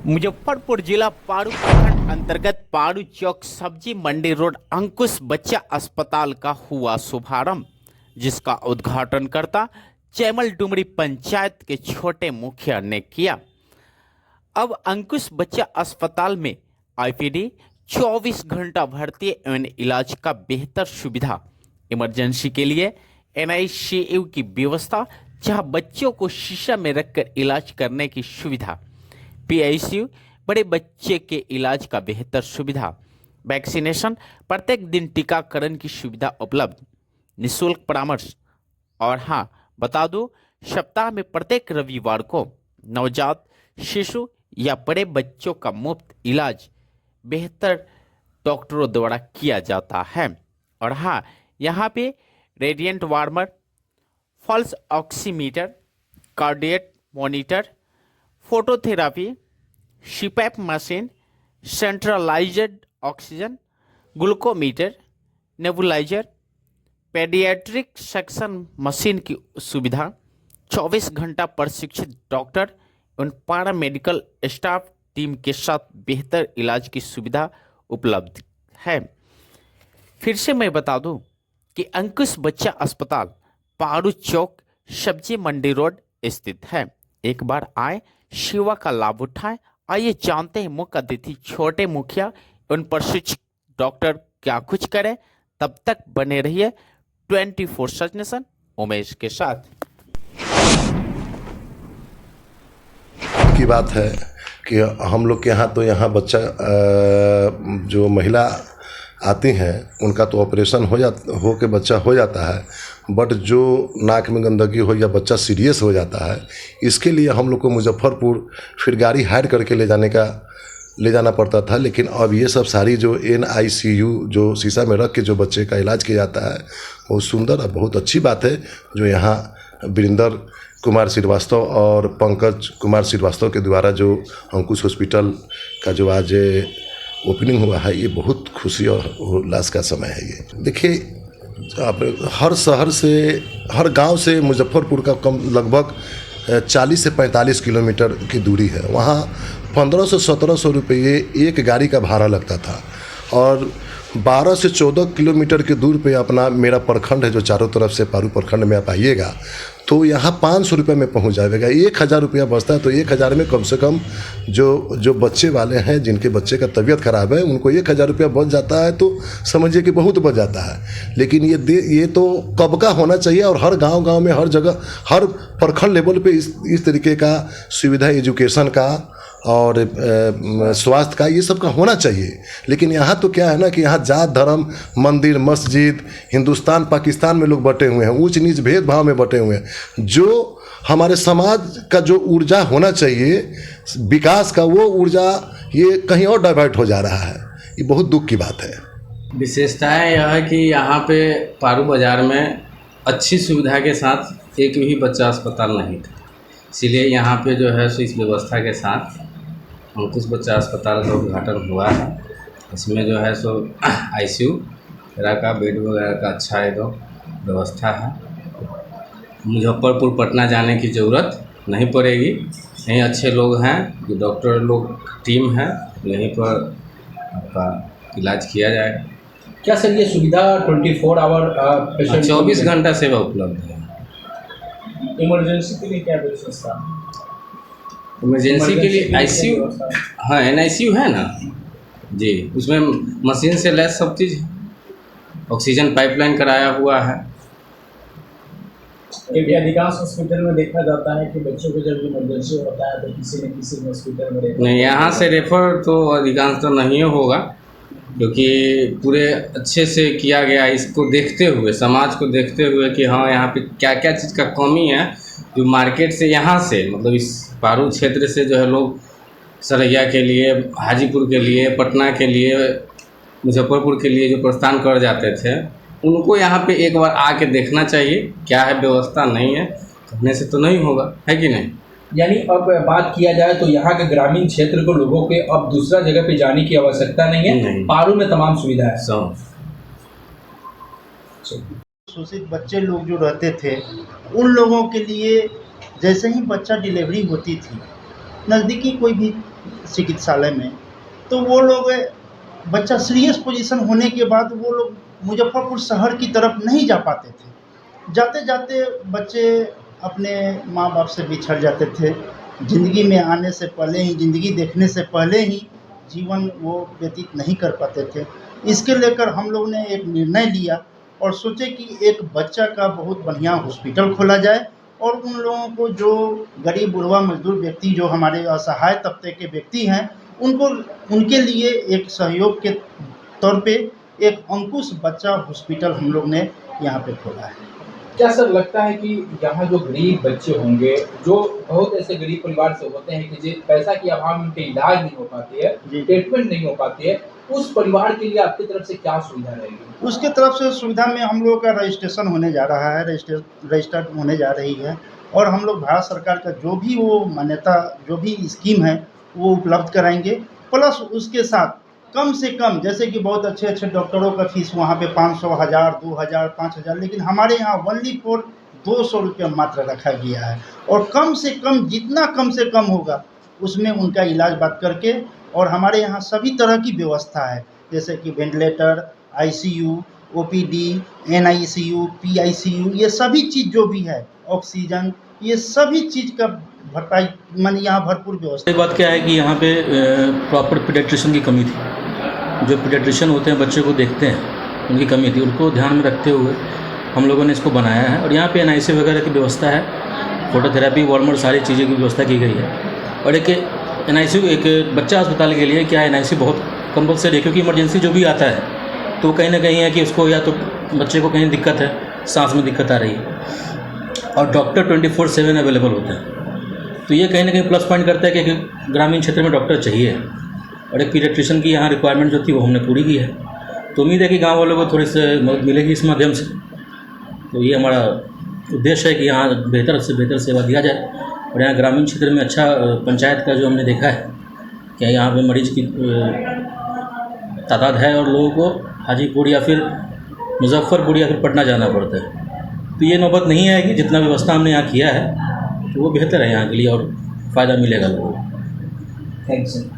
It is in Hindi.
मुजफ्फरपुर जिला पारू प्रखंड अंतर्गत पारू चौक सब्जी मंडी रोड अंकुश बच्चा अस्पताल का हुआ शुभारंभ, जिसका उद्घाटन करता चैमल डुमरी पंचायत के छोटे मुखिया ने किया। अब अंकुश बच्चा अस्पताल में आईपीडी 24 घंटा भर्ती एवं इलाज का बेहतर सुविधा, इमरजेंसी के लिए एनआईसीयू की व्यवस्था, जहां बच्चों को शीशा में रखकर इलाज करने की सुविधा, पीआईसीयू बड़े बच्चे के इलाज का बेहतर सुविधा, वैक्सीनेशन, प्रत्येक दिन टीकाकरण की सुविधा उपलब्ध, निःशुल्क परामर्श। और हाँ, बता दो, सप्ताह में प्रत्येक रविवार को नवजात शिशु या बड़े बच्चों का मुफ्त इलाज बेहतर डॉक्टरों द्वारा किया जाता है। और हाँ, यहाँ पे radiant warmer, pulse oximeter, cardiac monitor, phototherapy, CPAP machine, centralised oxygen, glucometer, nebuliser, paediatric section machine की सुविधा, 24 घंटा प्रशिक्षित डॉक्टर एवं पारा मेडिकल स्टाफ टीम के साथ बेहतर इलाज की सुविधा उपलब्ध है। फिर से मैं बता दूं कि अंकुश बच्चा अस्पताल पारू चौक सब्जी मंडी रोड स्थित है। एक बार आए, सेवा का लाभ उठाएं। आइए जानते हैं मुख्य अतिथि छोटे मुखिया एवं प्रशिक्षित डॉक्टर क्या कुछ करें। तब तक बने रहिए 24/7 नेशन उमेश के साथ। की बात है कि हम लोग के यहाँ तो यहाँ बच्चा जो महिला आती हैं उनका तो ऑपरेशन हो के बच्चा हो जाता है, बट जो नाक में गंदगी हो या बच्चा सीरियस हो जाता है, इसके लिए हम लोग को मुजफ्फरपुर फिर गाड़ी हायर करके ले जाना पड़ता था। लेकिन अब ये सब सारी जो एनआईसीयू जो शीशा में रख के जो बच्चे का इलाज किया जाता है, बहुत सुंदर और बहुत अच्छी बात है। जो यहाँ वीरेंद्र कुमार श्रीवास्तव और पंकज कुमार श्रीवास्तव के द्वारा जो अंकुश हॉस्पिटल का जो आज ओपनिंग हुआ है, ये बहुत खुशी और उल्लास का समय है। ये देखिए, आप हर शहर से, हर गांव से मुजफ्फरपुर का कम लगभग 40 से 45 किलोमीटर की दूरी है। वहाँ 1500-1700 रुपये एक गाड़ी का भाड़ा लगता था, और 12 से 14 किलोमीटर के दूर पे अपना मेरा प्रखंड है, जो चारों तरफ से पारू प्रखंड में आप आइएगा तो यहाँ 500 रुपये में पहुँच जाएगा। 1000 रुपया बचता है, तो 1000 में कम से कम जो बच्चे वाले हैं, जिनके बच्चे का तबीयत ख़राब है, उनको 1000 रुपया बच जाता है, तो समझिए कि बहुत बच जाता है। लेकिन ये तो कब का होना चाहिए, और हर गांव में, हर जगह, हर प्रखंड लेवल पे इस तरीके का सुविधा, एजुकेशन का और स्वास्थ्य का, ये सब का होना चाहिए। लेकिन यहाँ तो क्या है ना कि यहाँ जात धर्म, मंदिर, मस्जिद, हिंदुस्तान पाकिस्तान में लोग बटे हुए हैं, ऊंच नीच भेदभाव में बटे हुए हैं। जो हमारे समाज का जो ऊर्जा होना चाहिए विकास का, वो ऊर्जा ये कहीं और डाइवर्ट हो जा रहा है। ये बहुत दुख की बात है। विशेषताएं यह है कि यहाँ पे पारू बाज़ार में अच्छी सुविधा के साथ एक भी बच्चा अस्पताल नहीं था, इसीलिए यहाँ पे जो है सो इस व्यवस्था के साथ अंकुश बच्चा अस्पताल का उद्घाटन हुआ है। इसमें जो है सो आईसीयू वगैरह का, बेड वगैरह का अच्छा एकदम व्यवस्था है। मुजफ्फरपुर पटना जाने की ज़रूरत नहीं पड़ेगी। यहीं अच्छे लोग हैं, जो डॉक्टर लोग टीम है, यहीं पर आपका इलाज किया जाएगा। क्या सर ये सुविधा 24 आवर पेशेंट 24 घंटा सेवा उपलब्ध है। इमरजेंसी के लिए क्या व्यवस्था? इमरजेंसी के लिए आईसीयू, हाँ एनआईसीयू है ना जी, उसमें मशीन से लैस सब चीज़, ऑक्सीजन पाइपलाइन कराया हुआ है। क्योंकि अधिकांश हॉस्पिटल में देखा जाता है कि बच्चों को जब इमरजेंसी होता है तो किसी न किसी हॉस्पिटल में नहीं, यहाँ से रेफर तो अधिकांश तो नहीं होगा, क्योंकि पूरे अच्छे से किया गया, इसको देखते हुए, समाज को देखते हुए कि हाँ यहाँ पे क्या क्या चीज़ का कमी है, जो मार्केट से, यहाँ से मतलब इस पारू क्षेत्र से जो है लोग सरैया के लिए, हाजीपुर के लिए, पटना के लिए, मुजफ्फरपुर के लिए जो प्रस्थान कर जाते थे, उनको यहाँ पे एक बार आके देखना चाहिए क्या है व्यवस्था। नहीं है कहने से तो नहीं होगा, है कि नहीं। यानी अब बात किया जाए तो यहाँ के ग्रामीण क्षेत्र को लोगों के अब दूसरा जगह पे जाने की आवश्यकता नहीं है, नहीं। पारू में तमाम सुविधा है। शोषित बच्चे लोग जो रहते थे, उन लोगों के लिए जैसे ही बच्चा डिलीवरी होती थी, नज़दीकी कोई भी चिकित्सालय में, तो वो लोग बच्चा सीरियस पोजीशन होने के बाद वो लोग मुजफ्फरपुर शहर की तरफ नहीं जा पाते थे। जाते जाते बच्चे अपने माँ बाप से बिछड़ जाते थे। ज़िंदगी में आने से पहले ही, ज़िंदगी देखने से पहले ही जीवन वो व्यतीत नहीं कर पाते थे। इसके लेकर हम लोग ने एक निर्णय लिया और सोचे कि एक बच्चा का बहुत बढ़िया हॉस्पिटल खोला जाए और उन लोगों को, जो गरीब बुढ़वा मजदूर व्यक्ति, जो हमारे असहाय तबके के व्यक्ति हैं, उनको, उनके लिए एक सहयोग के तौर पे एक अंकुश बच्चा हॉस्पिटल हम लोग ने यहाँ पे खोला है। क्या सर लगता है कि यहाँ जो गरीब बच्चे होंगे, जो बहुत ऐसे गरीब परिवार से होते हैं कि पैसा के अभाव में उनके इलाज नहीं हो पाती है, ट्रीटमेंट नहीं हो पाती है, उस परिवार के लिए आपकी तरफ से क्या सुविधा रहेगी? उसके तरफ से सुविधा में हम लोगों का रजिस्ट्रेशन होने जा रहा है, रजिस्टर्ड होने जा रही है, और हम लोग भारत सरकार का जो भी वो मान्यता, जो भी स्कीम है वो उपलब्ध कराएंगे। प्लस उसके साथ कम से कम, जैसे कि बहुत अच्छे अच्छे डॉक्टरों का फीस वहाँ पे 500, 1000, 2000, 5000, लेकिन हमारे यहाँ ओनली फॉर 200 रुपये मात्र रखा गया है। और कम से कम, जितना कम से कम होगा उसमें उनका इलाज बात करके, और हमारे यहाँ सभी तरह की व्यवस्था है, जैसे कि ventilator, ICU, OPD, NICU, PICU, ये सभी चीज़ जो भी है, ऑक्सीजन, ये सभी चीज़ का भरपाई, माने यहाँ भरपूर व्यवस्था। एक बात क्या है कि यहाँ पे प्रॉपर पीडियाट्रिशियन की कमी थी। जो पीडियाट्रिशियन होते हैं, बच्चे को देखते हैं, उनकी कमी थी। उनको ध्यान में रखते हुए हम लोगों ने इसको बनाया है और यहाँ पे NIC वगैरह की व्यवस्था है, फोटोथेरेपी, वॉलमर, सारी चीज़ें की व्यवस्था की गई है। और एक NIC, एक बच्चा अस्पताल के लिए क्या NIC बहुत कंपलसरी है, क्योंकि इमरजेंसी जो भी आता है तो कहीं ना कहीं है कि उसको, या तो बच्चे को कहीं दिक्कत है, सांस में दिक्कत आ रही है, और डॉक्टर 24/7 अवेलेबल होते हैं। तो ये कहीं ना कहीं प्लस पॉइंट करता है कि ग्रामीण क्षेत्र में डॉक्टर चाहिए, और एक पीडियाट्रिशियन की यहाँ रिक्वायरमेंट जो थी वो हमने पूरी की है। तो उम्मीद है कि गांव वालों को थोड़ी सी मदद मिलेगी इस माध्यम से। तो ये हमारा उद्देश्य है कि यहाँ बेहतर से बेहतर सेवा दिया जाए, और यहाँ ग्रामीण क्षेत्र में अच्छा पंचायत का जो हमने देखा है कि यहाँ पे मरीज की तादाद है और लोगों को हाजीपुर या फिर मुजफ्फरपुर या फिर पटना जाना पड़ता है। तो ये नौबत नहीं आएगी। जितना व्यवस्था हमने यहाँ किया है तो वो बेहतर है यहाँ के लिए और फ़ायदा मिलेगा लोगों को। Thanks sir.